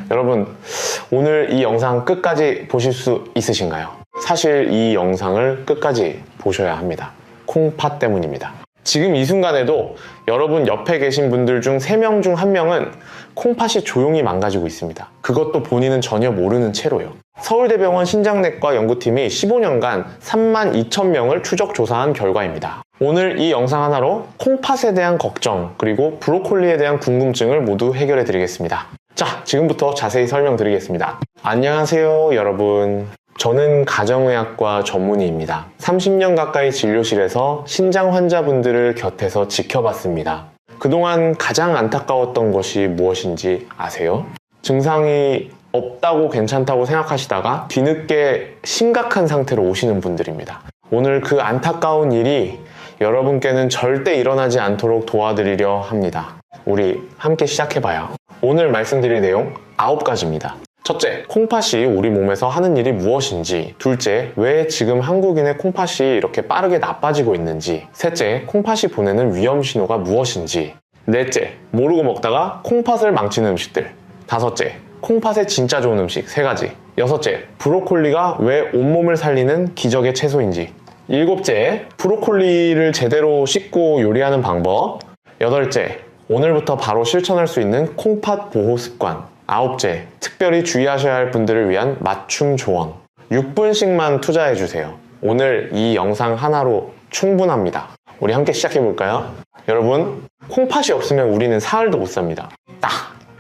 여러분, 오늘 이 영상 끝까지 보실 수 있으신가요? 사실 이 영상을 끝까지 보셔야 합니다. 콩팥 때문입니다. 지금 이 순간에도 여러분 옆에 계신 분들 중 3명 중 1명은 콩팥이 조용히 망가지고 있습니다. 그것도 본인은 전혀 모르는 채로요. 서울대병원 신장내과 연구팀이 15년간 32,000명을 추적 조사한 결과입니다. 오늘 이 영상 하나로 콩팥에 대한 걱정, 그리고 브로콜리에 대한 궁금증을 모두 해결해 드리겠습니다. 자, 지금부터 자세히 설명드리겠습니다. 안녕하세요, 여러분. 저는 가정의학과 전문의입니다. 30년 가까이 진료실에서 신장 환자분들을 곁에서 지켜봤습니다. 그동안 가장 안타까웠던 것이 무엇인지 아세요? 증상이 없다고 괜찮다고 생각하시다가 뒤늦게 심각한 상태로 오시는 분들입니다. 오늘 그 안타까운 일이 여러분께는 절대 일어나지 않도록 도와드리려 합니다. 우리 함께 시작해봐요. 오늘 말씀드릴 내용 9가지입니다. 첫째, 콩팥이 우리 몸에서 하는 일이 무엇인지. 둘째, 왜 지금 한국인의 콩팥이 이렇게 빠르게 나빠지고 있는지. 셋째, 콩팥이 보내는 위험 신호가 무엇인지. 넷째, 모르고 먹다가 콩팥을 망치는 음식들. 다섯째, 콩팥에 진짜 좋은 음식 3가지. 여섯째, 브로콜리가 왜 온몸을 살리는 기적의 채소인지. 일곱째, 브로콜리를 제대로 씻고 요리하는 방법. 여덟째, 오늘부터 바로 실천할 수 있는 콩팥 보호 습관. 아홉째, 특별히 주의하셔야 할 분들을 위한 맞춤 조언. 6분씩만 투자해주세요. 오늘 이 영상 하나로 충분합니다. 우리 함께 시작해볼까요? 여러분, 콩팥이 없으면 우리는 사흘도 못 삽니다. 딱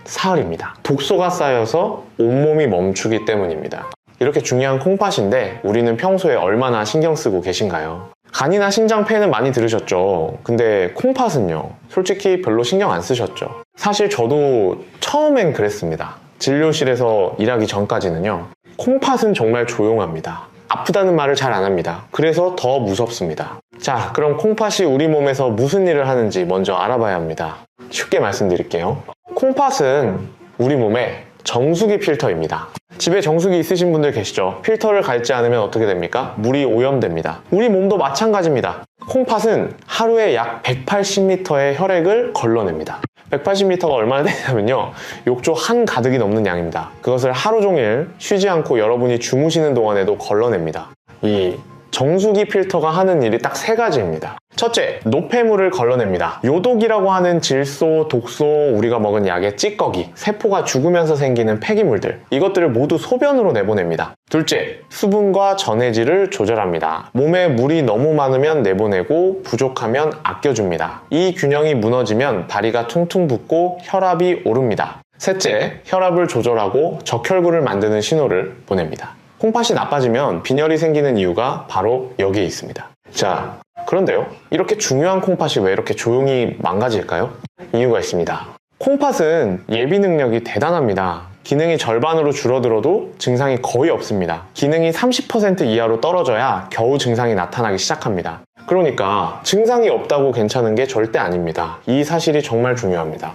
사흘입니다. 독소가 쌓여서 온몸이 멈추기 때문입니다. 이렇게 중요한 콩팥인데 우리는 평소에 얼마나 신경 쓰고 계신가요? 간이나 신장, 폐는 많이 들으셨죠? 근데 콩팥은요? 솔직히 별로 신경 안 쓰셨죠? 사실 저도 처음엔 그랬습니다. 진료실에서 일하기 전까지는요. 콩팥은 정말 조용합니다. 아프다는 말을 잘 안 합니다. 그래서 더 무섭습니다. 자, 그럼 콩팥이 우리 몸에서 무슨 일을 하는지 먼저 알아봐야 합니다. 쉽게 말씀드릴게요. 콩팥은 우리 몸의 정수기 필터입니다. 집에 정수기 있으신 분들 계시죠? 필터를 갈지 않으면 어떻게 됩니까? 물이 오염됩니다. 우리 몸도 마찬가지입니다. 콩팥은 하루에 약 180리터의 혈액을 걸러냅니다. 180리터가 얼마나 되냐면요, 욕조 한 가득이 넘는 양입니다. 그것을 하루 종일 쉬지 않고 여러분이 주무시는 동안에도 걸러냅니다. 이 정수기 필터가 하는 일이 딱 3가지입니다. 첫째, 노폐물을 걸러냅니다. 요독이라고 하는 질소, 독소, 우리가 먹은 약의 찌꺼기, 세포가 죽으면서 생기는 폐기물들, 이것들을 모두 소변으로 내보냅니다. 둘째, 수분과 전해질을 조절합니다. 몸에 물이 너무 많으면 내보내고 부족하면 아껴줍니다. 이 균형이 무너지면 다리가 퉁퉁 붓고 혈압이 오릅니다. 셋째, 혈압을 조절하고 적혈구를 만드는 신호를 보냅니다. 콩팥이 나빠지면 빈혈이 생기는 이유가 바로 여기에 있습니다. 자, 그런데요, 이렇게 중요한 콩팥이 왜 이렇게 조용히 망가질까요? 이유가 있습니다. 콩팥은 예비 능력이 대단합니다. 기능이 절반으로 줄어들어도 증상이 거의 없습니다. 기능이 30% 이하로 떨어져야 겨우 증상이 나타나기 시작합니다. 그러니까 증상이 없다고 괜찮은 게 절대 아닙니다. 이 사실이 정말 중요합니다.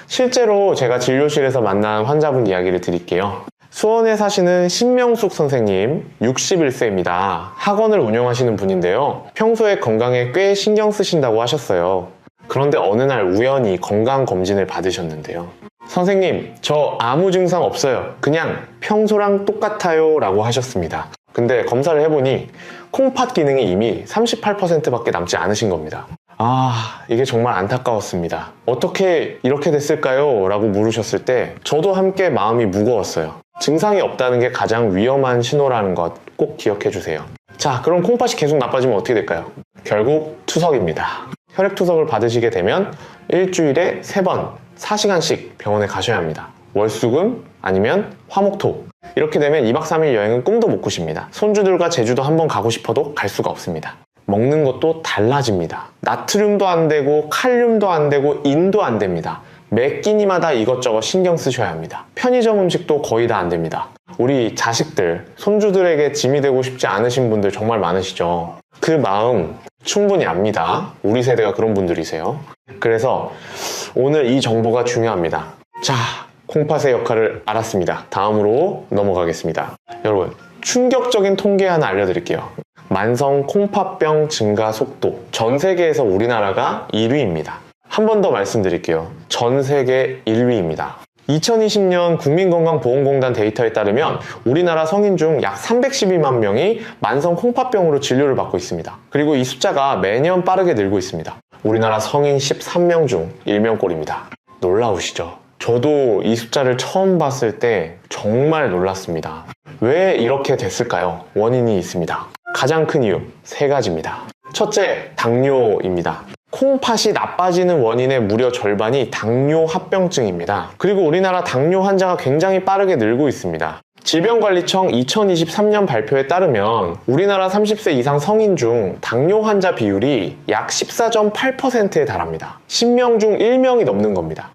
실제로 제가 진료실에서 만난 환자분 이야기를 드릴게요. 수원에 사시는 신명숙 선생님, 61세입니다. 학원을 운영하시는 분인데요. 평소에 건강에 꽤 신경 쓰신다고 하셨어요. 그런데 어느 날 우연히 건강검진을 받으셨는데요. 선생님, 저 아무 증상 없어요. 그냥 평소랑 똑같아요 라고 하셨습니다. 근데 검사를 해보니 콩팥 기능이 이미 38%밖에 남지 않으신 겁니다. 아, 이게 정말 안타까웠습니다. 어떻게 이렇게 됐을까요? 라고 물으셨을 때 저도 함께 마음이 무거웠어요. 증상이 없다는 게 가장 위험한 신호라는 것 꼭 기억해 주세요. 자, 그럼 콩팥이 계속 나빠지면 어떻게 될까요? 결국 투석입니다. 혈액 투석을 받으시게 되면 일주일에 3번 4시간씩 병원에 가셔야 합니다. 월수금 아니면 화목토. 이렇게 되면 2박 3일 여행은 꿈도 못 꾸십니다. 손주들과 제주도 한번 가고 싶어도 갈 수가 없습니다. 먹는 것도 달라집니다. 나트륨도 안 되고 칼륨도 안 되고 인도 안 됩니다. 매 끼니마다 이것저것 신경 쓰셔야 합니다. 편의점 음식도 거의 다 안 됩니다. 우리 자식들, 손주들에게 짐이 되고 싶지 않으신 분들 정말 많으시죠? 그 마음 충분히 압니다. 우리 세대가 그런 분들이세요. 그래서 오늘 이 정보가 중요합니다. 자, 콩팥의 역할을 알았습니다. 다음으로 넘어가겠습니다. 여러분, 충격적인 통계 하나 알려드릴게요. 만성 콩팥병 증가 속도, 전 세계에서 우리나라가 1위입니다. 한 번 더 말씀드릴게요. 전 세계 1위입니다. 2020년 국민건강보험공단 데이터에 따르면 우리나라 성인 중 약 312만 명이 만성 콩팥병으로 진료를 받고 있습니다. 그리고 이 숫자가 매년 빠르게 늘고 있습니다. 우리나라 성인 13명 중 1명꼴입니다. 놀라우시죠? 저도 이 숫자를 처음 봤을 때 정말 놀랐습니다. 왜 이렇게 됐을까요? 원인이 있습니다. 가장 큰 이유 3가지입니다. 첫째, 당뇨입니다. 콩팥이 나빠지는 원인의 무려 절반이 당뇨 합병증입니다. 그리고 우리나라 당뇨 환자가 굉장히 빠르게 늘고 있습니다. 질병관리청 2023년 발표에 따르면 우리나라 30세 이상 성인 중 당뇨 환자 비율이 약 14.8%에 달합니다. 10명 중 1명이 넘는 겁니다.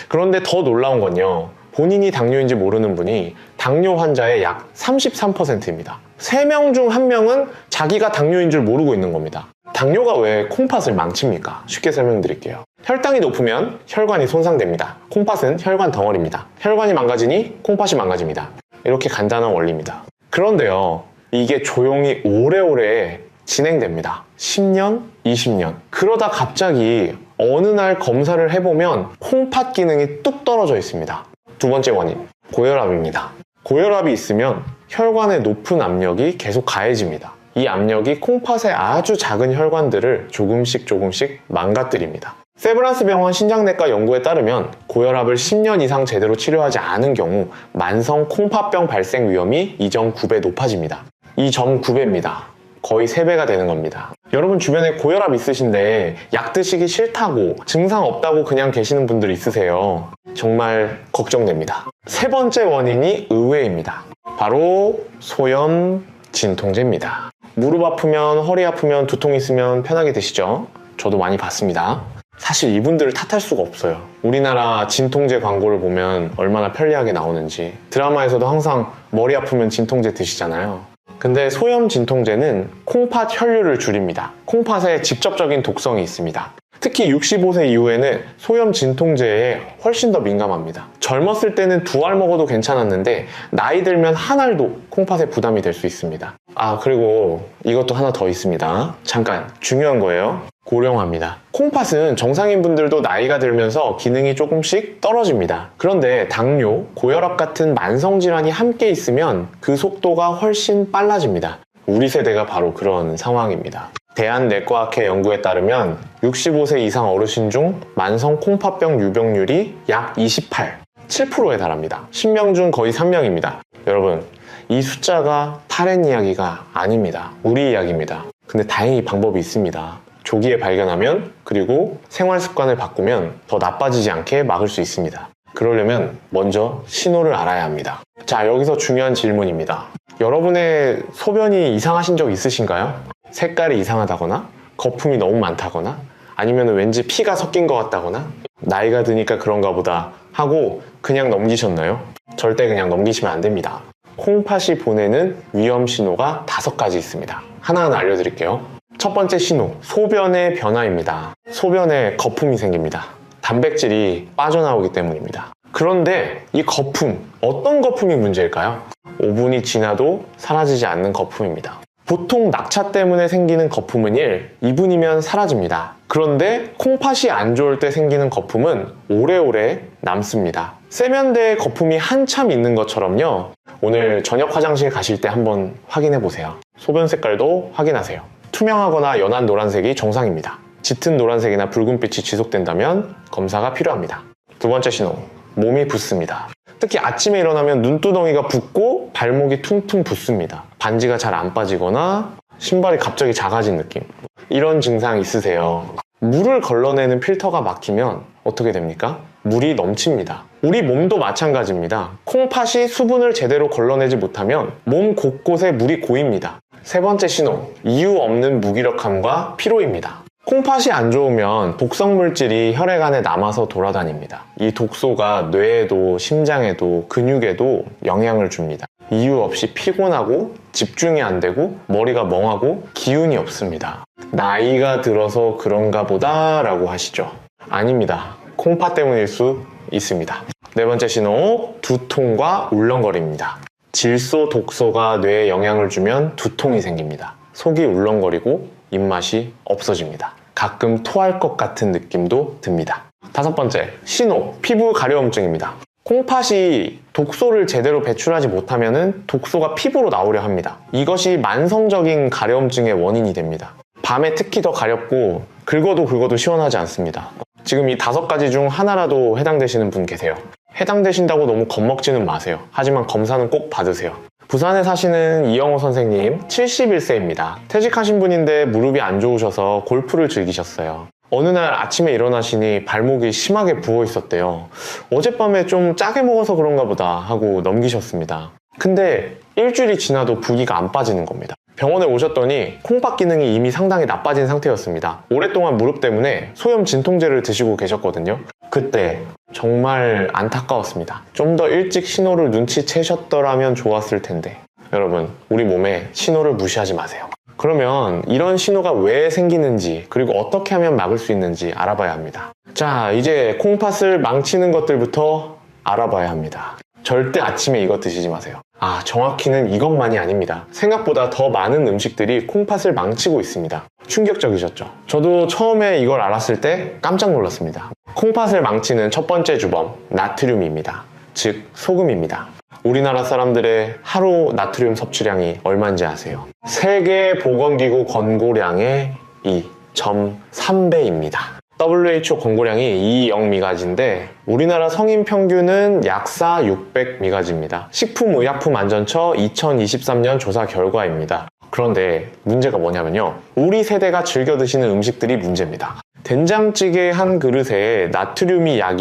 그런데 더 놀라운 건요, 본인이 당뇨인지 모르는 분이 당뇨 환자의 약 33%입니다. 3명 중 1명은 자기가 당뇨인 줄 모르고 있는 겁니다. 당뇨가 왜 콩팥을 망칩니까? 쉽게 설명드릴게요. 혈당이 높으면 혈관이 손상됩니다. 콩팥은 혈관 덩어리입니다. 혈관이 망가지니 콩팥이 망가집니다. 이렇게 간단한 원리입니다. 그런데요, 이게 조용히 오래오래 진행됩니다. 10년, 20년. 그러다 갑자기 어느 날 검사를 해보면 콩팥 기능이 뚝 떨어져 있습니다. 두 번째 원인, 고혈압입니다. 고혈압이 있으면 혈관의 높은 압력이 계속 가해집니다. 이 압력이 콩팥의 아주 작은 혈관들을 조금씩 망가뜨립니다. 세브란스 병원 신장내과 연구에 따르면 고혈압을 10년 이상 제대로 치료하지 않은 경우 만성 콩팥병 발생 위험이 2.9배 높아집니다. 2.9배입니다. 거의 3배가 되는 겁니다. 여러분 주변에 고혈압 있으신데 약 드시기 싫다고 증상 없다고 그냥 계시는 분들 있으세요. 정말 걱정됩니다. 3번째 원인이 의외입니다. 바로 소염 진통제입니다. 무릎 아프면, 허리 아프면, 두통 있으면 편하게 드시죠? 저도 많이 봤습니다. 사실 이분들을 탓할 수가 없어요. 우리나라 진통제 광고를 보면 얼마나 편리하게 나오는지. 드라마에서도 항상 머리 아프면 진통제 드시잖아요. 근데 소염 진통제는 콩팥 혈류를 줄입니다. 콩팥에 직접적인 독성이 있습니다. 특히 65세 이후에는 소염 진통제에 훨씬 더 민감합니다. 젊었을 때는 2알 먹어도 괜찮았는데 나이 들면 1알도 콩팥에 부담이 될 수 있습니다. 아, 그리고 이것도 하나 더 있습니다. 잠깐, 중요한 거예요. 고령화입니다. 콩팥은 정상인분들도 나이가 들면서 기능이 조금씩 떨어집니다. 그런데 당뇨, 고혈압 같은 만성질환이 함께 있으면 그 속도가 훨씬 빨라집니다. 우리 세대가 바로 그런 상황입니다. 대한내과학회 연구에 따르면 65세 이상 어르신 중 만성 콩팥병 유병률이 약 7%에 달합니다. 10명 중 거의 3명입니다. 여러분, 이 숫자가 타렌 이야기가 아닙니다. 우리 이야기입니다. 근데 다행히 방법이 있습니다. 조기에 발견하면, 그리고 생활 습관을 바꾸면 더 나빠지지 않게 막을 수 있습니다. 그러려면 먼저 신호를 알아야 합니다. 자, 여기서 중요한 질문입니다. 여러분의 소변이 이상하신 적 있으신가요? 색깔이 이상하다거나, 거품이 너무 많다거나, 아니면 왠지 피가 섞인 것 같다거나, 나이가 드니까 그런가 보다 하고 그냥 넘기셨나요? 절대 그냥 넘기시면 안 됩니다. 콩팥이 보내는 위험 신호가 5가지 있습니다. 하나하나 알려드릴게요. 첫 번째 신호, 소변의 변화입니다. 소변에 거품이 생깁니다. 단백질이 빠져나오기 때문입니다. 그런데 이 거품, 어떤 거품이 문제일까요? 5분이 지나도 사라지지 않는 거품입니다. 보통 낙차 때문에 생기는 거품은 2분이면 사라집니다. 그런데 콩팥이 안 좋을 때 생기는 거품은 오래오래 남습니다. 세면대에 거품이 한참 있는 것처럼요. 오늘 저녁 화장실 가실 때 한번 확인해 보세요. 소변 색깔도 확인하세요. 투명하거나 연한 노란색이 정상입니다. 짙은 노란색이나 붉은빛이 지속된다면 검사가 필요합니다. 두 번째 신호, 몸이 붓습니다. 특히 아침에 일어나면 눈두덩이가 붓고 발목이 퉁퉁 붓습니다. 반지가 잘 안 빠지거나 신발이 갑자기 작아진 느낌. 이런 증상 있으세요? 물을 걸러내는 필터가 막히면 어떻게 됩니까? 물이 넘칩니다. 우리 몸도 마찬가지입니다. 콩팥이 수분을 제대로 걸러내지 못하면 몸 곳곳에 물이 고입니다. 세 번째 신호, 이유 없는 무기력함과 피로입니다. 콩팥이 안 좋으면 독성 물질이 혈액 안에 남아서 돌아다닙니다. 이 독소가 뇌에도 심장에도 근육에도 영향을 줍니다. 이유 없이 피곤하고 집중이 안 되고 머리가 멍하고 기운이 없습니다. 나이가 들어서 그런가 보다 라고 하시죠? 아닙니다. 콩팥 때문일 수 있습니다. 네 번째 신호, 두통과 울렁거림입니다. 질소, 독소가 뇌에 영향을 주면 두통이 생깁니다. 속이 울렁거리고 입맛이 없어집니다. 가끔 토할 것 같은 느낌도 듭니다. 다섯 번째, 신호, 피부 가려움증입니다. 콩팥이 독소를 제대로 배출하지 못하면 독소가 피부로 나오려 합니다. 이것이 만성적인 가려움증의 원인이 됩니다. 밤에 특히 더 가렵고 긁어도 시원하지 않습니다. 지금 이 5가지 중 하나라도 해당되시는 분 계세요. 해당되신다고 너무 겁먹지는 마세요. 하지만 검사는 꼭 받으세요. 부산에 사시는 이영호 선생님 71세입니다. 퇴직하신 분인데 무릎이 안 좋으셔서 골프를 즐기셨어요. 어느 날 아침에 일어나시니 발목이 심하게 부어 있었대요. 어젯밤에 좀 짜게 먹어서 그런가 보다 하고 넘기셨습니다. 근데 일주일이 지나도 부기가 안 빠지는 겁니다. 병원에 오셨더니 콩팥 기능이 이미 상당히 나빠진 상태였습니다. 오랫동안 무릎 때문에 소염 진통제를 드시고 계셨거든요. 그때 정말 안타까웠습니다. 좀 더 일찍 신호를 눈치채셨더라면 좋았을 텐데. 여러분, 우리 몸에 신호를 무시하지 마세요. 그러면 이런 신호가 왜 생기는지, 그리고 어떻게 하면 막을 수 있는지 알아봐야 합니다. 자, 이제 콩팥을 망치는 것들부터 알아봐야 합니다. 절대 아침에 이거 드시지 마세요. 정확히는 이것만이 아닙니다. 생각보다 더 많은 음식들이 콩팥을 망치고 있습니다. 충격적이셨죠? 저도 처음에 이걸 알았을 때 깜짝 놀랐습니다. 콩팥을 망치는 첫 번째 주범, 나트륨입니다. 즉, 소금입니다. 우리나라 사람들의 하루 나트륨 섭취량이 얼마인지 아세요? 세계보건기구 권고량의 2.3배입니다. WHO 권고량이 2.0미가지인데 우리나라 성인 평균은 약사 600미가지입니다. 식품의약품안전처 2023년 조사 결과입니다. 그런데 문제가 뭐냐면요. 우리 세대가 즐겨 드시는 음식들이 문제입니다. 된장찌개 한 그릇에 나트륨이 약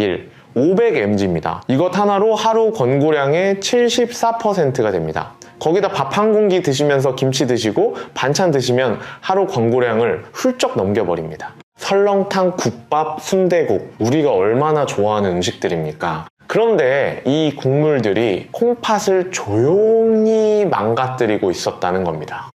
500mg입니다. 이것 하나로 하루 권고량의 74%가 됩니다. 거기다 밥 한 공기 드시면서 김치 드시고 반찬 드시면 하루 권고량을 훌쩍 넘겨버립니다. 설렁탕, 국밥, 순대국, 우리가 얼마나 좋아하는 음식들입니까? 그런데 이 국물들이 콩팥을 조용히 망가뜨리고 있었다는 겁니다.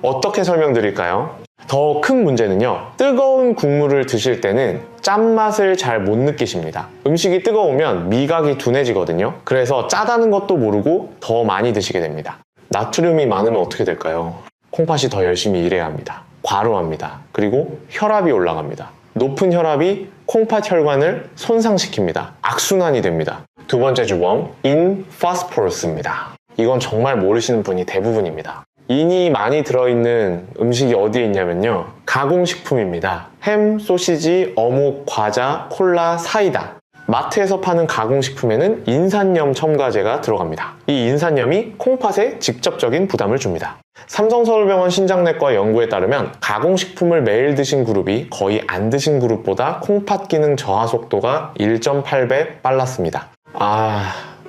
어떻게 설명드릴까요? 더 큰 문제는요, 뜨거운 국물을 드실 때는 짠맛을 잘 못 느끼십니다. 음식이 뜨거우면 미각이 둔해지거든요. 그래서 짜다는 것도 모르고 더 많이 드시게 됩니다. 나트륨이 많으면 어떻게 될까요? 콩팥이 더 열심히 일해야 합니다. 과로합니다. 그리고 혈압이 올라갑니다. 높은 혈압이 콩팥 혈관을 손상시킵니다. 악순환이 됩니다. 두 번째 주범, 인파스포러스입니다. 이건 정말 모르시는 분이 대부분입니다. 인이 많이 들어있는 음식이 어디에 있냐면요, 가공식품입니다. 햄, 소시지, 어묵, 과자, 콜라, 사이다. 마트에서 파는 가공식품에는 인산염 첨가제가 들어갑니다. 이 인산염이 콩팥에 직접적인 부담을 줍니다. 삼성서울병원 신장내과 연구에 따르면 가공식품을 매일 드신 그룹이 거의 안 드신 그룹보다 콩팥 기능 저하 속도가 1.8배 빨랐습니다.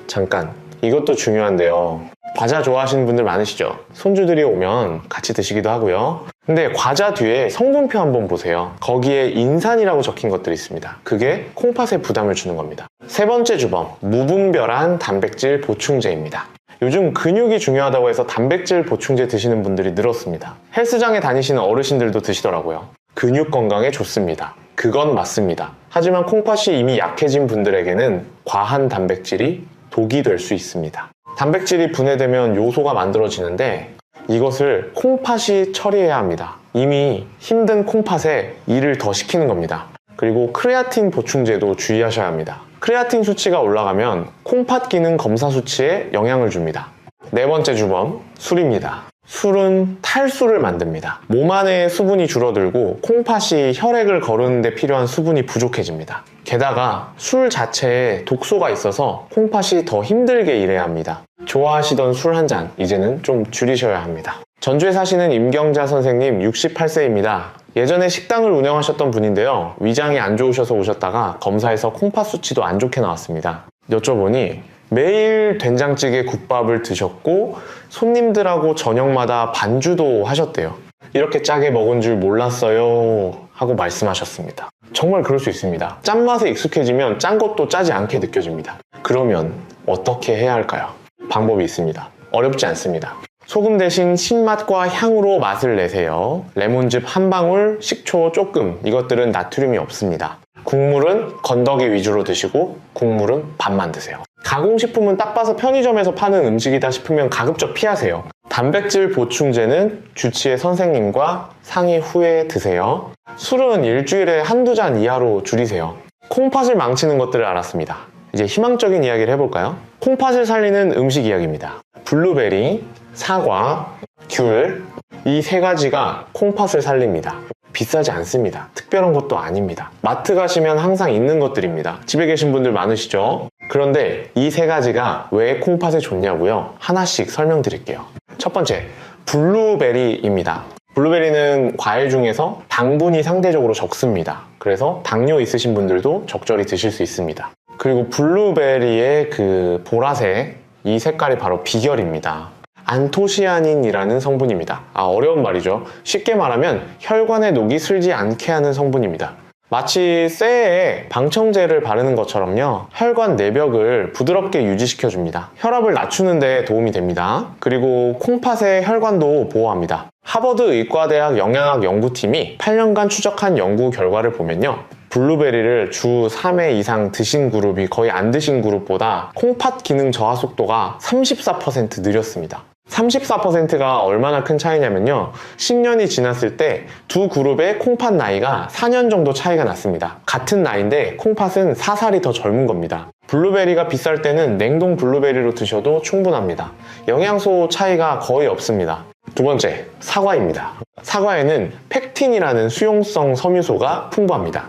잠깐, 이것도 중요한데요. 과자 좋아하시는 분들 많으시죠? 손주들이 오면 같이 드시기도 하고요. 근데 과자 뒤에 성분표 한번 보세요. 거기에 인산이라고 적힌 것들이 있습니다. 그게 콩팥에 부담을 주는 겁니다. 세 번째 주범, 무분별한 단백질 보충제입니다. 요즘 근육이 중요하다고 해서 단백질 보충제 드시는 분들이 늘었습니다. 헬스장에 다니시는 어르신들도 드시더라고요. 근육 건강에 좋습니다. 그건 맞습니다. 하지만 콩팥이 이미 약해진 분들에게는 과한 단백질이 독이 될 수 있습니다. 단백질이 분해되면 요소가 만들어지는데 이것을 콩팥이 처리해야 합니다. 이미 힘든 콩팥에 일을 더 시키는 겁니다. 그리고 크레아틴 보충제도 주의하셔야 합니다. 크레아틴 수치가 올라가면 콩팥 기능 검사 수치에 영향을 줍니다. 네 번째 주범, 술입니다. 술은 탈수를 만듭니다. 몸 안에 수분이 줄어들고 콩팥이 혈액을 거르는 데 필요한 수분이 부족해집니다. 게다가 술 자체에 독소가 있어서 콩팥이 더 힘들게 일해야 합니다. 좋아하시던 술 한 잔, 이제는 좀 줄이셔야 합니다. 전주에 사시는 임경자 선생님 68세입니다. 예전에 식당을 운영하셨던 분인데요. 위장이 안 좋으셔서 오셨다가 검사해서 콩팥 수치도 안 좋게 나왔습니다. 여쭤보니 매일 된장찌개 국밥을 드셨고 손님들하고 저녁마다 반주도 하셨대요. 이렇게 짜게 먹은 줄 몰랐어요 하고 말씀하셨습니다. 정말 그럴 수 있습니다. 짠맛에 익숙해지면 짠 것도 짜지 않게 느껴집니다. 그러면 어떻게 해야 할까요? 방법이 있습니다. 어렵지 않습니다. 소금 대신 신맛과 향으로 맛을 내세요. 레몬즙 한 방울, 식초 조금, 이것들은 나트륨이 없습니다. 국물은 건더기 위주로 드시고 국물은 반만 드세요. 가공식품은 딱 봐서 편의점에서 파는 음식이다 싶으면 가급적 피하세요. 단백질 보충제는 주치의 선생님과 상의 후에 드세요. 술은 일주일에 한두 잔 이하로 줄이세요. 콩팥을 망치는 것들을 알았습니다. 이제 희망적인 이야기를 해볼까요? 콩팥을 살리는 음식 이야기입니다. 블루베리, 사과, 귤, 이 세 가지가 콩팥을 살립니다. 비싸지 않습니다. 특별한 것도 아닙니다. 마트 가시면 항상 있는 것들입니다. 집에 계신 분들 많으시죠? 그런데 이 세 가지가 왜 콩팥에 좋냐고요? 하나씩 설명드릴게요. 첫 번째, 블루베리입니다. 블루베리는 과일 중에서 당분이 상대적으로 적습니다. 그래서 당뇨 있으신 분들도 적절히 드실 수 있습니다. 그리고 블루베리의 그 보라색, 이 색깔이 바로 비결입니다. 안토시아닌이라는 성분입니다. 어려운 말이죠. 쉽게 말하면 혈관에 녹이 슬지 않게 하는 성분입니다. 마치 쇠에 방청제를 바르는 것처럼요, 혈관 내벽을 부드럽게 유지시켜줍니다. 혈압을 낮추는 데 도움이 됩니다. 그리고 콩팥의 혈관도 보호합니다. 하버드 의과대학 영양학 연구팀이 8년간 추적한 연구 결과를 보면요, 블루베리를 주 3회 이상 드신 그룹이 거의 안 드신 그룹보다 콩팥 기능 저하 속도가 34% 느렸습니다. 34%가 얼마나 큰 차이냐면요, 10년이 지났을 때 두 그룹의 콩팥 나이가 4년 정도 차이가 났습니다. 같은 나이인데 콩팥은 4살이 더 젊은 겁니다. 블루베리가 비쌀 때는 냉동 블루베리로 드셔도 충분합니다. 영양소 차이가 거의 없습니다. 두 번째, 사과입니다. 사과에는 펙틴이라는 수용성 섬유소가 풍부합니다.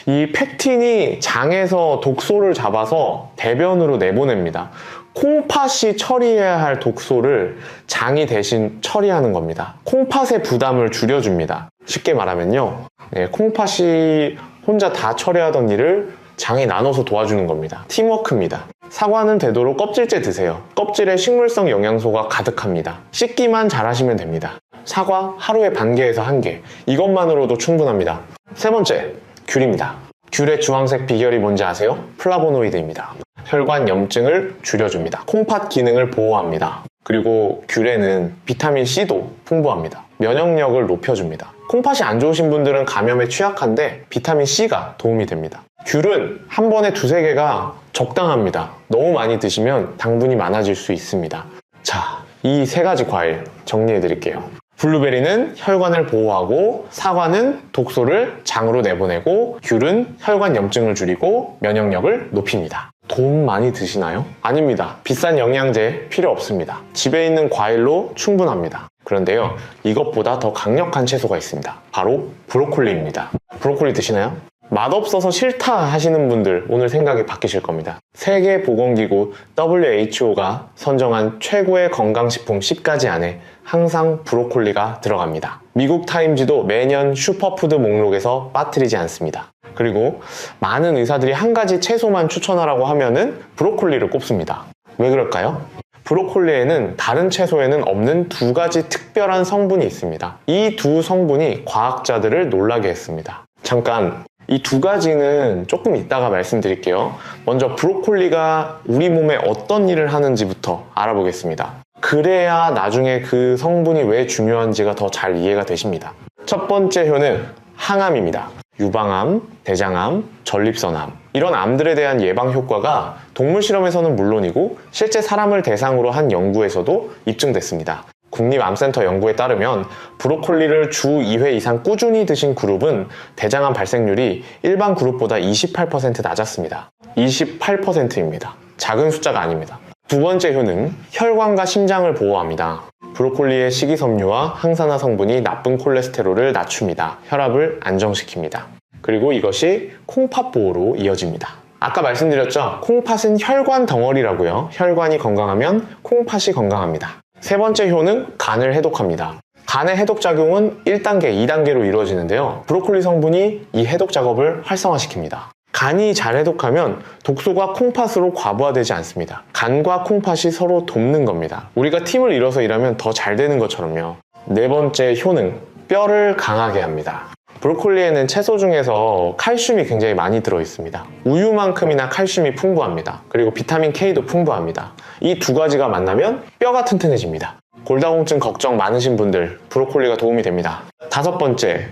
이 펙틴이 장에서 독소를 잡아서 대변으로 내보냅니다. 콩팥이 처리해야 할 독소를 장이 대신 처리하는 겁니다. 콩팥의 부담을 줄여줍니다. 쉽게 말하면요, 콩팥이 혼자 다 처리하던 일을 장이 나눠서 도와주는 겁니다. 팀워크입니다. 사과는 되도록 껍질째 드세요. 껍질에 식물성 영양소가 가득합니다. 씻기만 잘하시면 됩니다. 사과 하루에 반 개에서 1개, 이것만으로도 충분합니다. 세 번째, 귤입니다. 귤의 주황색 비결이 뭔지 아세요? 플라보노이드입니다. 혈관 염증을 줄여줍니다. 콩팥 기능을 보호합니다. 그리고 귤에는 비타민C도 풍부합니다. 면역력을 높여줍니다. 콩팥이 안 좋으신 분들은 감염에 취약한데 비타민C가 도움이 됩니다. 귤은 한 번에 2~3개가 적당합니다. 너무 많이 드시면 당분이 많아질 수 있습니다. 자, 이 세 가지 과일 정리해 드릴게요. 블루베리는 혈관을 보호하고, 사과는 독소를 장으로 내보내고, 귤은 혈관 염증을 줄이고 면역력을 높입니다. 돈 많이 드시나요? 아닙니다. 비싼 영양제 필요 없습니다. 집에 있는 과일로 충분합니다. 그런데요, 이것보다 더 강력한 채소가 있습니다. 바로 브로콜리입니다. 브로콜리 드시나요? 맛없어서 싫다 하시는 분들 오늘 생각이 바뀌실 겁니다. 세계보건기구 WHO가 선정한 최고의 건강식품 10가지 안에 항상 브로콜리가 들어갑니다. 미국 타임지도 매년 슈퍼푸드 목록에서 빠뜨리지 않습니다. 그리고 많은 의사들이 한 가지 채소만 추천하라고 하면은 브로콜리를 꼽습니다. 왜 그럴까요? 브로콜리에는 다른 채소에는 없는 2가지 특별한 성분이 있습니다. 이 두 성분이 과학자들을 놀라게 했습니다. 잠깐, 이 2가지는 조금 이따가 말씀드릴게요. 먼저 브로콜리가 우리 몸에 어떤 일을 하는지부터 알아보겠습니다. 그래야 나중에 그 성분이 왜 중요한지가 더 잘 이해가 되십니다. 첫 번째 효는 항암입니다. 유방암, 대장암, 전립선암, 이런 암들에 대한 예방 효과가 동물 실험에서는 물론이고 실제 사람을 대상으로 한 연구에서도 입증됐습니다. 국립암센터 연구에 따르면 브로콜리를 주 2회 이상 꾸준히 드신 그룹은 대장암 발생률이 일반 그룹보다 28% 낮았습니다. 28%입니다. 작은 숫자가 아닙니다. 두 번째 효는 혈관과 심장을 보호합니다. 브로콜리의 식이섬유와 항산화 성분이 나쁜 콜레스테롤을 낮춥니다. 혈압을 안정시킵니다. 그리고 이것이 콩팥 보호로 이어집니다. 아까 말씀드렸죠? 콩팥은 혈관 덩어리라고요. 혈관이 건강하면 콩팥이 건강합니다. 세 번째 효는 간을 해독합니다. 간의 해독 작용은 1단계, 2단계로 이루어지는데요. 브로콜리 성분이 이 해독 작업을 활성화시킵니다. 간이 잘 해독하면 독소가 콩팥으로 과부하되지 않습니다. 간과 콩팥이 서로 돕는 겁니다. 우리가 팀을 이뤄서 일하면 더 잘 되는 것처럼요. 네 번째 효능, 뼈를 강하게 합니다. 브로콜리에는 채소 중에서 칼슘이 굉장히 많이 들어있습니다. 우유만큼이나 칼슘이 풍부합니다. 그리고 비타민 K도 풍부합니다. 이 2가지가 만나면 뼈가 튼튼해집니다. 골다공증 걱정 많으신 분들, 브로콜리가 도움이 됩니다. 5번째,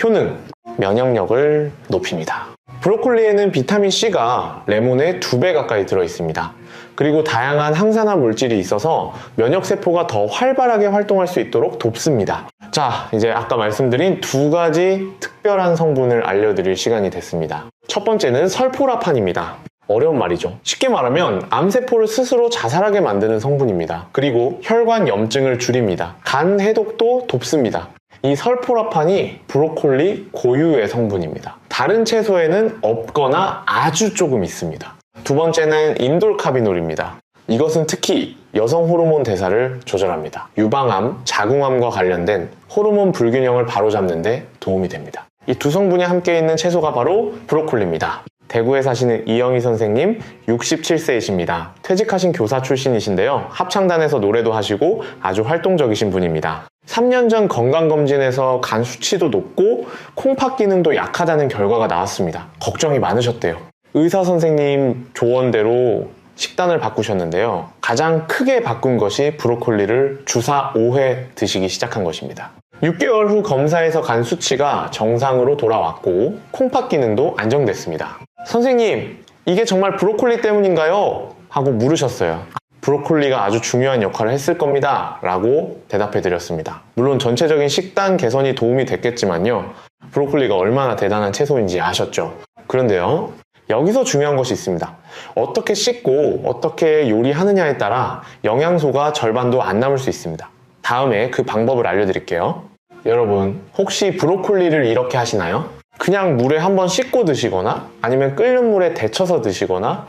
효능, 면역력을 높입니다. 브로콜리에는 비타민C가 레몬의 2배 가까이 들어있습니다. 그리고 다양한 항산화 물질이 있어서 면역세포가 더 활발하게 활동할 수 있도록 돕습니다. 자, 이제 아까 말씀드린 2가지 특별한 성분을 알려드릴 시간이 됐습니다. 첫 번째는 설포라판입니다. 어려운 말이죠. 쉽게 말하면 암세포를 스스로 자살하게 만드는 성분입니다. 그리고 혈관 염증을 줄입니다. 간 해독도 돕습니다. 이 설포라판이 브로콜리 고유의 성분입니다. 다른 채소에는 없거나 아주 조금 있습니다. 두 번째는 인돌카비놀입니다. 이것은 특히 여성 호르몬 대사를 조절합니다. 유방암, 자궁암과 관련된 호르몬 불균형을 바로잡는 데 도움이 됩니다. 이 두 성분이 함께 있는 채소가 바로 브로콜리입니다. 대구에 사시는 이영희 선생님 67세이십니다. 퇴직하신 교사 출신이신데요. 합창단에서 노래도 하시고 아주 활동적이신 분입니다. 3년 전 건강검진에서 간 수치도 높고 콩팥 기능도 약하다는 결과가 나왔습니다. 걱정이 많으셨대요. 의사 선생님 조언대로 식단을 바꾸셨는데요. 가장 크게 바꾼 것이 브로콜리를 주사 5회 드시기 시작한 것입니다. 6개월 후 검사에서 간 수치가 정상으로 돌아왔고 콩팥 기능도 안정됐습니다. 선생님, 이게 정말 브로콜리 때문인가요? 하고 물으셨어요. 브로콜리가 아주 중요한 역할을 했을 겁니다 라고 대답해 드렸습니다. 물론 전체적인 식단 개선이 도움이 됐겠지만요, 브로콜리가 얼마나 대단한 채소인지 아셨죠? 그런데요, 여기서 중요한 것이 있습니다. 어떻게 씻고 어떻게 요리하느냐에 따라 영양소가 절반도 안 남을 수 있습니다. 다음에 그 방법을 알려드릴게요. 여러분, 혹시 브로콜리를 이렇게 하시나요? 그냥 물에 한번 씻고 드시거나 아니면 끓는 물에 데쳐서 드시거나,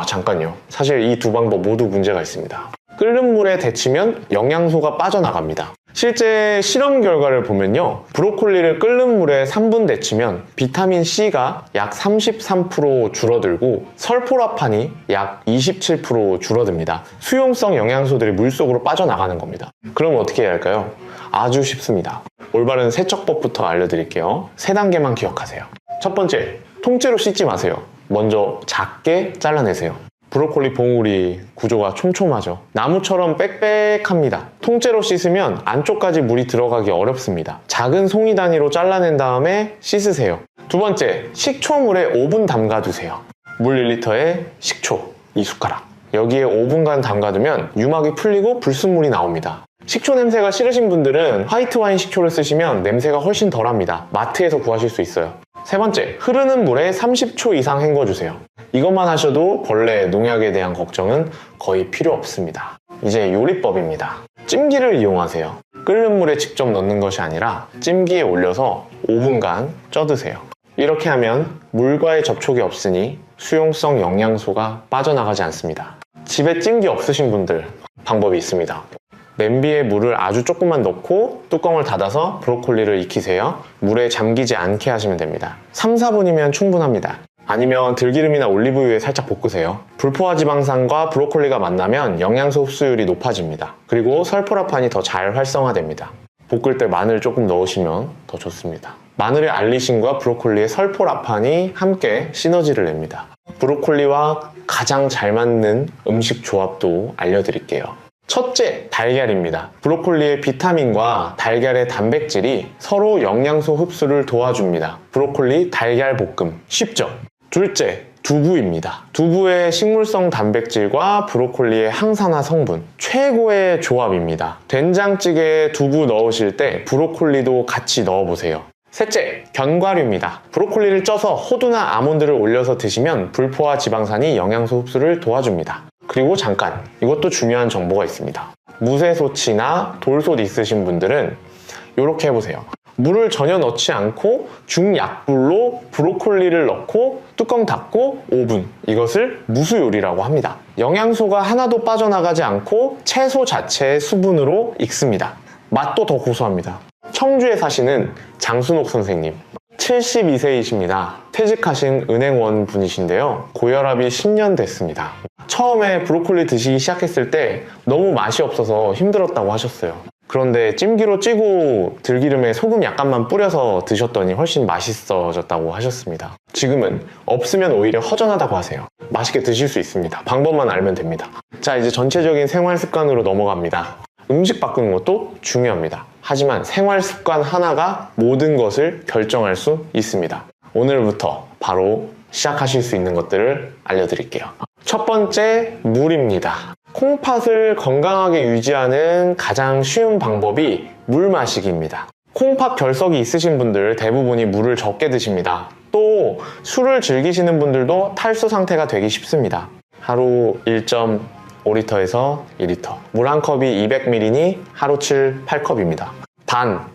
잠깐요. 사실 이 두 방법 모두 문제가 있습니다. 끓는 물에 데치면 영양소가 빠져나갑니다. 실제 실험 결과를 보면요, 브로콜리를 끓는 물에 3분 데치면 비타민C가 약 33% 줄어들고 설포라판이 약 27% 줄어듭니다. 수용성 영양소들이 물속으로 빠져나가는 겁니다. 그럼 어떻게 해야 할까요? 아주 쉽습니다. 올바른 세척법부터 알려드릴게요. 3단계만 기억하세요. 첫 번째, 통째로 씻지 마세요. 먼저 작게 잘라내세요. 브로콜리 봉우리 구조가 촘촘하죠. 나무처럼 빽빽합니다. 통째로 씻으면 안쪽까지 물이 들어가기 어렵습니다. 작은 송이 단위로 잘라낸 다음에 씻으세요. 두 번째, 식초물에 5분 담가두세요. 물 1리터에 식초 2숟가락. 여기에 5분간 담가두면 유막이 풀리고 불순물이 나옵니다. 식초 냄새가 싫으신 분들은 화이트 와인 식초를 쓰시면 냄새가 훨씬 덜합니다. 마트에서 구하실 수 있어요. 세 번째, 흐르는 물에 30초 이상 헹궈주세요. 이것만 하셔도 벌레, 농약에 대한 걱정은 거의 필요 없습니다. 이제 요리법입니다. 찜기를 이용하세요. 끓는 물에 직접 넣는 것이 아니라 찜기에 올려서 5분간 쪄드세요. 이렇게 하면 물과의 접촉이 없으니 수용성 영양소가 빠져나가지 않습니다. 집에 찜기 없으신 분들 방법이 있습니다. 냄비에 물을 아주 조금만 넣고 뚜껑을 닫아서 브로콜리를 익히세요. 물에 잠기지 않게 하시면 됩니다. 3, 4분이면 충분합니다. 아니면 들기름이나 올리브유에 살짝 볶으세요. 불포화 지방산과 브로콜리가 만나면 영양소 흡수율이 높아집니다. 그리고 설포라판이 더 잘 활성화됩니다. 볶을 때 마늘 조금 넣으시면 더 좋습니다. 마늘의 알리신과 브로콜리의 설포라판이 함께 시너지를 냅니다. 브로콜리와 가장 잘 맞는 음식 조합도 알려드릴게요. 첫째, 달걀입니다. 브로콜리의 비타민과 달걀의 단백질이 서로 영양소 흡수를 도와줍니다. 브로콜리 달걀 볶음. 쉽죠? 둘째, 두부입니다. 두부의 식물성 단백질과 브로콜리의 항산화 성분. 최고의 조합입니다. 된장찌개에 두부 넣으실 때 브로콜리도 같이 넣어보세요. 셋째, 견과류입니다. 브로콜리를 쪄서 호두나 아몬드를 올려서 드시면 불포화 지방산이 영양소 흡수를 도와줍니다. 그리고 잠깐, 이것도 중요한 정보가 있습니다. 무쇠솥이나 돌솥 있으신 분들은 이렇게 해보세요. 물을 전혀 넣지 않고 중약불로 브로콜리를 넣고 뚜껑 닫고 5분. 이것을 무수요리라고 합니다. 영양소가 하나도 빠져나가지 않고 채소 자체의 수분으로 익습니다. 맛도 더 고소합니다. 청주에 사시는 장순옥 선생님, 72세이십니다. 퇴직하신 은행원 분이신데요. 고혈압이 10년 됐습니다. 처음에 브로콜리 드시기 시작했을 때 너무 맛이 없어서 힘들었다고 하셨어요. 그런데 찜기로 찌고 들기름에 소금 약간만 뿌려서 드셨더니 훨씬 맛있어졌다고 하셨습니다. 지금은 없으면 오히려 허전하다고 하세요. 맛있게 드실 수 있습니다. 방법만 알면 됩니다. 자, 이제 전체적인 생활 습관으로 넘어갑니다. 음식 바꾸는 것도 중요합니다. 하지만 생활 습관 하나가 모든 것을 결정할 수 있습니다. 오늘부터 바로 시작하실 수 있는 것들을 알려드릴게요. 첫 번째, 물입니다. 콩팥을 건강하게 유지하는 가장 쉬운 방법이 물 마시기입니다. 콩팥 결석이 있으신 분들 대부분이 물을 적게 드십니다. 또 술을 즐기시는 분들도 탈수 상태가 되기 쉽습니다. 하루 1.5리터에서 2리터, 물 한 컵이 200ml니 하루 7, 8컵입니다. 단,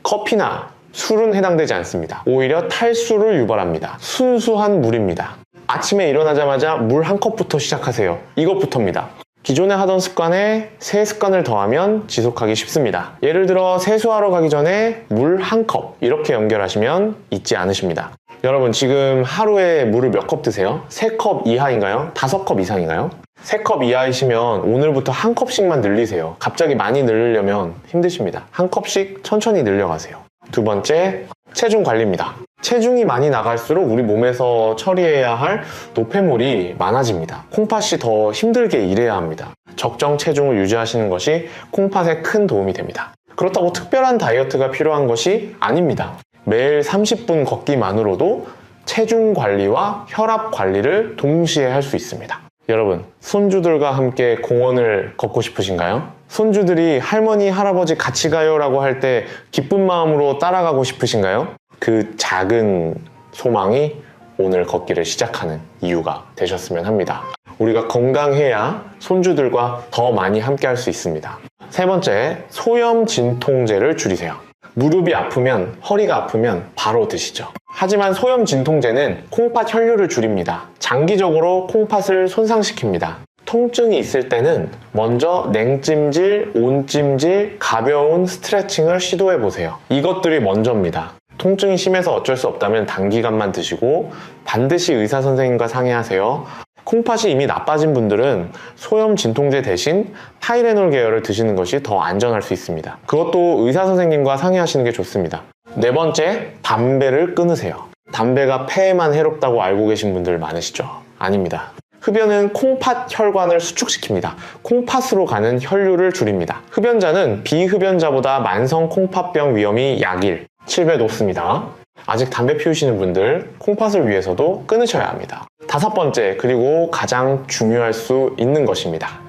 커피나 술은 해당되지 않습니다. 오히려 탈수를 유발합니다. 순수한 물입니다. 아침에 일어나자마자 물 한 컵부터 시작하세요. 이것부터입니다. 기존에 하던 습관에 새 습관을 더하면 지속하기 쉽습니다. 예를 들어 세수하러 가기 전에 물 한 컵 이렇게 연결하시면 잊지 않으십니다. 여러분 지금 하루에 물을 몇 컵 드세요? 3컵 이하인가요? 5컵 이상인가요? 3컵 이하이시면 오늘부터 한 컵씩만 늘리세요. 갑자기 많이 늘리려면 힘드십니다. 한 컵씩 천천히 늘려가세요. 두 번째, 체중 관리입니다. 체중이 많이 나갈수록 우리 몸에서 처리해야 할 노폐물이 많아집니다. 콩팥이 더 힘들게 일해야 합니다. 적정 체중을 유지하시는 것이 콩팥에 큰 도움이 됩니다. 그렇다고 특별한 다이어트가 필요한 것이 아닙니다. 매일 30분 걷기만으로도 체중 관리와 혈압 관리를 동시에 할 수 있습니다. 여러분, 손주들과 함께 공원을 걷고 싶으신가요? 손주들이 할머니, 할아버지 같이 가요 라고 할 때 기쁜 마음으로 따라가고 싶으신가요? 그 작은 소망이 오늘 걷기를 시작하는 이유가 되셨으면 합니다. 우리가 건강해야 손주들과 더 많이 함께 할 수 있습니다. 세 번째, 소염 진통제를 줄이세요. 무릎이 아프면, 허리가 아프면 바로 드시죠. 하지만 소염 진통제는 콩팥 혈류를 줄입니다. 장기적으로 콩팥을 손상시킵니다. 통증이 있을 때는 먼저 냉찜질, 온찜질, 가벼운 스트레칭을 시도해보세요. 이것들이 먼저입니다. 통증이 심해서 어쩔 수 없다면 단기간만 드시고 반드시 의사 선생님과 상의하세요. 콩팥이 이미 나빠진 분들은 소염 진통제 대신 타이레놀 계열을 드시는 것이 더 안전할 수 있습니다. 그것도 의사 선생님과 상의하시는 게 좋습니다. 네 번째, 담배를 끊으세요. 담배가 폐에만 해롭다고 알고 계신 분들 많으시죠? 아닙니다. 흡연은 콩팥 혈관을 수축시킵니다. 콩팥으로 가는 혈류를 줄입니다. 흡연자는 비흡연자보다 만성 콩팥병 위험이 약 1, 7배 높습니다. 아직 담배 피우시는 분들 콩팥을 위해서도 끊으셔야 합니다. 다섯 번째, 그리고 가장 중요할 수 있는 것입니다.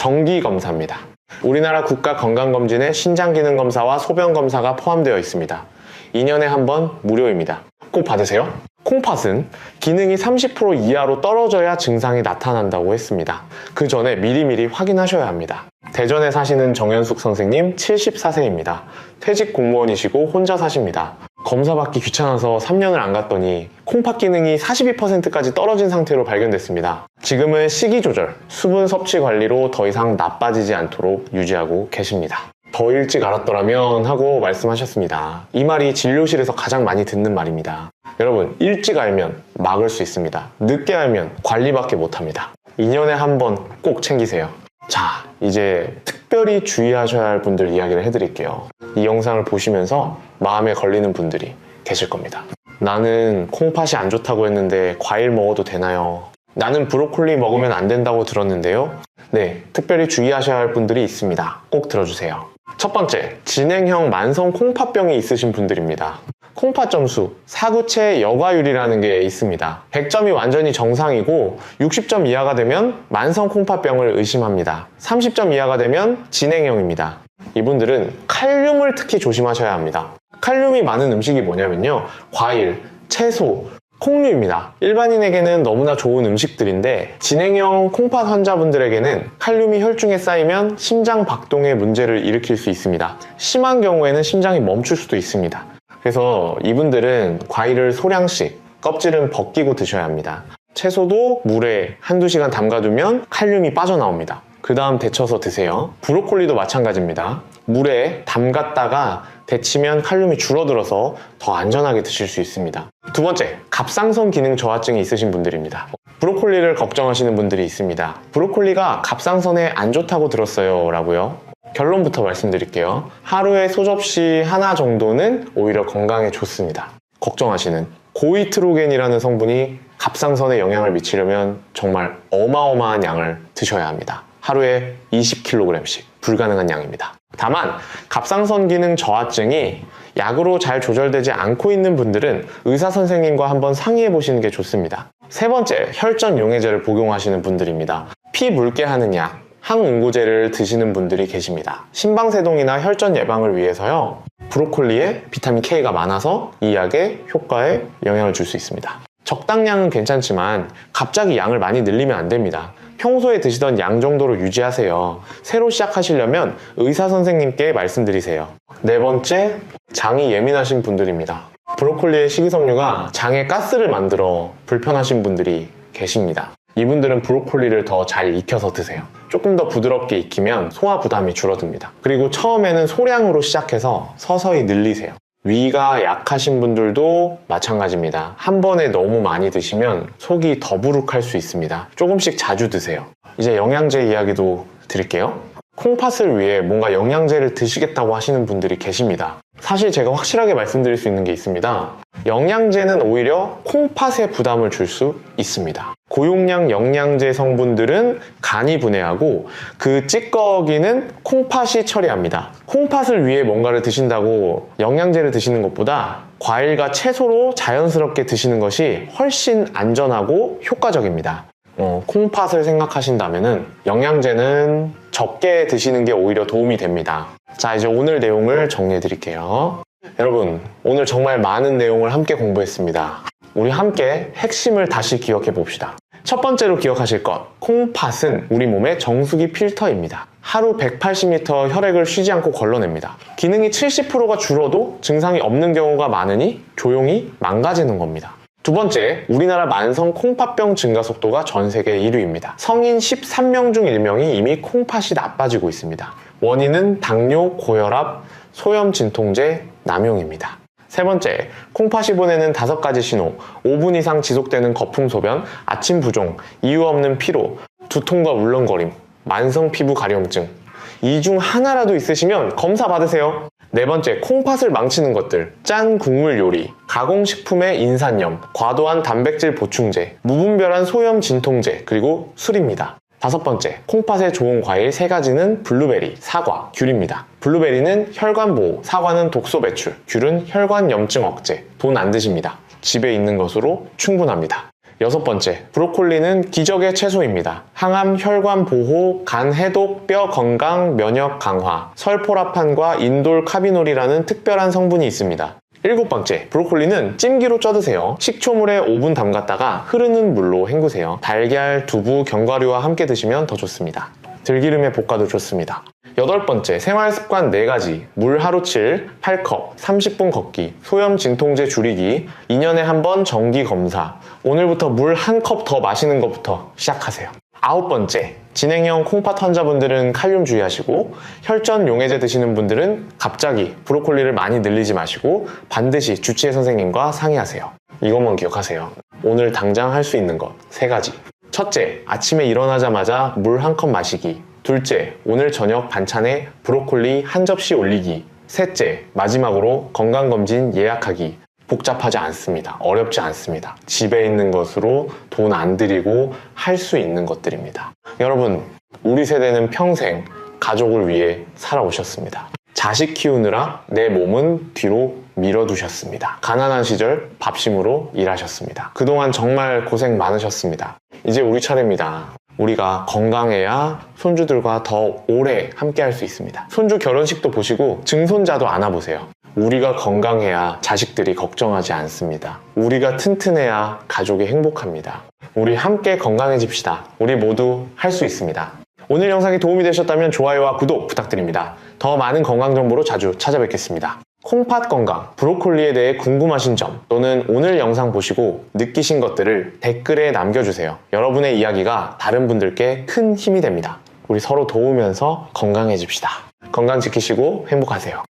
정기검사입니다. 우리나라 국가건강검진에 신장기능검사와 소변검사가 포함되어 있습니다. 2년에 한 번 무료입니다. 꼭 받으세요. 콩팥은 기능이 30% 이하로 떨어져야 증상이 나타난다고 했습니다. 그 전에 미리미리 확인하셔야 합니다. 대전에 사시는 정현숙 선생님 74세입니다. 퇴직 공무원이시고 혼자 사십니다. 검사 받기 귀찮아서 3년을 안 갔더니 콩팥 기능이 42%까지 떨어진 상태로 발견됐습니다. 지금은 식이 조절, 수분 섭취 관리로 더 이상 나빠지지 않도록 유지하고 계십니다. 더 일찍 알았더라면 하고 말씀하셨습니다. 이 말이 진료실에서 가장 많이 듣는 말입니다. 여러분, 일찍 알면 막을 수 있습니다. 늦게 알면 관리밖에 못합니다. 2년에 한 번 꼭 챙기세요. 자, 이제 특별히 주의하셔야 할 분들 이야기를 해드릴게요. 이 영상을 보시면서 마음에 걸리는 분들이 계실 겁니다. 나는 콩팥이 안 좋다고 했는데 과일 먹어도 되나요? 나는 브로콜리 먹으면 안 된다고 들었는데요. 네, 특별히 주의하셔야 할 분들이 있습니다. 꼭 들어주세요. 첫 번째, 진행형 만성 콩팥병이 있으신 분들입니다. 콩팥 점수, 사구체 여과율이라는 게 있습니다. 100점이 완전히 정상이고 60점 이하가 되면 만성 콩팥병을 의심합니다. 30점 이하가 되면 진행형입니다. 이분들은 칼륨을 특히 조심하셔야 합니다. 칼륨이 많은 음식이 뭐냐면요, 과일, 채소, 콩류입니다. 일반인에게는 너무나 좋은 음식들인데 진행형 콩팥 환자분들에게는 칼륨이 혈중에 쌓이면 심장 박동에 문제를 일으킬 수 있습니다. 심한 경우에는 심장이 멈출 수도 있습니다. 그래서 이분들은 과일을 소량씩, 껍질은 벗기고 드셔야 합니다. 채소도 물에 한두 시간 담가두면 칼륨이 빠져나옵니다. 그 다음 데쳐서 드세요. 브로콜리도 마찬가지입니다. 물에 담갔다가 데치면 칼륨이 줄어들어서 더 안전하게 드실 수 있습니다. 두 번째, 갑상선 기능 저하증이 있으신 분들입니다. 브로콜리를 걱정하시는 분들이 있습니다. 브로콜리가 갑상선에 안 좋다고 들었어요 라고요. 결론부터 말씀드릴게요. 하루에 소접시 하나 정도는 오히려 건강에 좋습니다. 걱정하시는 고이트로겐이라는 성분이 갑상선에 영향을 미치려면 정말 어마어마한 양을 드셔야 합니다. 하루에 20kg씩 불가능한 양입니다. 다만 갑상선 기능 저하증이 약으로 잘 조절되지 않고 있는 분들은 의사 선생님과 한번 상의해 보시는 게 좋습니다. 세 번째, 혈전 용해제를 복용하시는 분들입니다. 피 묽게 하는 약, 항응고제를 드시는 분들이 계십니다. 심방세동이나 혈전 예방을 위해서요. 브로콜리에 비타민 K가 많아서 이 약의 효과에 영향을 줄 수 있습니다. 적당량은 괜찮지만 갑자기 양을 많이 늘리면 안 됩니다. 평소에 드시던 양 정도로 유지하세요. 새로 시작하시려면 의사 선생님께 말씀드리세요. 네 번째, 장이 예민하신 분들입니다. 브로콜리의 식이섬유가 장에 가스를 만들어 불편하신 분들이 계십니다. 이분들은 브로콜리를 더 잘 익혀서 드세요. 조금 더 부드럽게 익히면 소화 부담이 줄어듭니다. 그리고 처음에는 소량으로 시작해서 서서히 늘리세요. 위가 약하신 분들도 마찬가지입니다. 한 번에 너무 많이 드시면 속이 더부룩할 수 있습니다. 조금씩 자주 드세요. 이제 영양제 이야기도 드릴게요. 콩팥을 위해 뭔가 영양제를 드시겠다고 하시는 분들이 계십니다. 사실 제가 확실하게 말씀드릴 수 있는 게 있습니다. 영양제는 오히려 콩팥에 부담을 줄 수 있습니다. 고용량 영양제 성분들은 간이 분해하고 그 찌꺼기는 콩팥이 처리합니다. 콩팥을 위해 뭔가를 드신다고 영양제를 드시는 것보다 과일과 채소로 자연스럽게 드시는 것이 훨씬 안전하고 효과적입니다. 콩팥을 생각하신다면 영양제는 적게 드시는 게 오히려 도움이 됩니다. 자, 이제 오늘 내용을 정리해 드릴게요. 여러분, 오늘 정말 많은 내용을 함께 공부했습니다. 우리 함께 핵심을 다시 기억해 봅시다. 첫 번째로 기억하실 것, 콩팥은 우리 몸의 정수기 필터입니다. 하루 180리터 혈액을 쉬지 않고 걸러냅니다. 기능이 70%가 줄어도 증상이 없는 경우가 많으니 조용히 망가지는 겁니다. 두 번째, 우리나라 만성 콩팥병 증가 속도가 전 세계 1위입니다. 성인 13명 중 1명이 이미 콩팥이 나빠지고 있습니다. 원인은 당뇨, 고혈압, 소염 진통제, 남용입니다. 세 번째, 콩팥이 보내는 5가지 신호, 5분 이상 지속되는 거품 소변, 아침 부종, 이유 없는 피로, 두통과 울렁거림, 만성 피부 가려움증. 이 중 하나라도 있으시면 검사 받으세요. 네 번째, 콩팥을 망치는 것들, 짠 국물 요리, 가공식품의 인산염, 과도한 단백질 보충제, 무분별한 소염 진통제, 그리고 술입니다. 다섯 번째, 콩팥에 좋은 과일 3가지는 블루베리, 사과, 귤입니다. 블루베리는 혈관 보호, 사과는 독소 배출, 귤은 혈관 염증 억제. 돈 안 드십니다. 집에 있는 것으로 충분합니다. 여섯 번째, 브로콜리는 기적의 채소입니다. 항암, 혈관 보호, 간 해독, 뼈 건강, 면역 강화, 설포라판과 인돌 카비놀이라는 특별한 성분이 있습니다. 일곱 번째, 브로콜리는 찜기로 쪄드세요. 식초물에 5분 담갔다가 흐르는 물로 헹구세요. 달걀, 두부, 견과류와 함께 드시면 더 좋습니다. 들기름에 볶아도 좋습니다. 여덟 번째, 생활습관 4가지, 물 하루 7, 8컵, 30분 걷기, 소염 진통제 줄이기, 2년에 한 번 정기 검사, 오늘부터 물 1컵 더 마시는 것부터 시작하세요. 아홉 번째, 진행형 콩팥 환자분들은 칼륨 주의하시고 혈전 용해제 드시는 분들은 갑자기 브로콜리를 많이 늘리지 마시고 반드시 주치의 선생님과 상의하세요. 이것만 기억하세요. 오늘 당장 할 수 있는 것 3가지. 첫째, 아침에 일어나자마자 물 1컵 마시기. 둘째, 오늘 저녁 반찬에 브로콜리 1접시 올리기. 셋째, 마지막으로 건강검진 예약하기. 복잡하지 않습니다. 어렵지 않습니다. 집에 있는 것으로 돈 안 들이고 할 수 있는 것들입니다. 여러분, 우리 세대는 평생 가족을 위해 살아오셨습니다. 자식 키우느라 내 몸은 뒤로 밀어두셨습니다. 가난한 시절 밥심으로 일하셨습니다. 그동안 정말 고생 많으셨습니다. 이제 우리 차례입니다. 우리가 건강해야 손주들과 더 오래 함께 할 수 있습니다. 손주 결혼식도 보시고 증손자도 안아보세요. 우리가 건강해야 자식들이 걱정하지 않습니다. 우리가 튼튼해야 가족이 행복합니다. 우리 함께 건강해집시다. 우리 모두 할 수 있습니다. 오늘 영상이 도움이 되셨다면 좋아요와 구독 부탁드립니다. 더 많은 건강 정보로 자주 찾아뵙겠습니다. 콩팥 건강, 브로콜리에 대해 궁금하신 점 또는 오늘 영상 보시고 느끼신 것들을 댓글에 남겨주세요. 여러분의 이야기가 다른 분들께 큰 힘이 됩니다. 우리 서로 도우면서 건강해집시다. 건강 지키시고 행복하세요.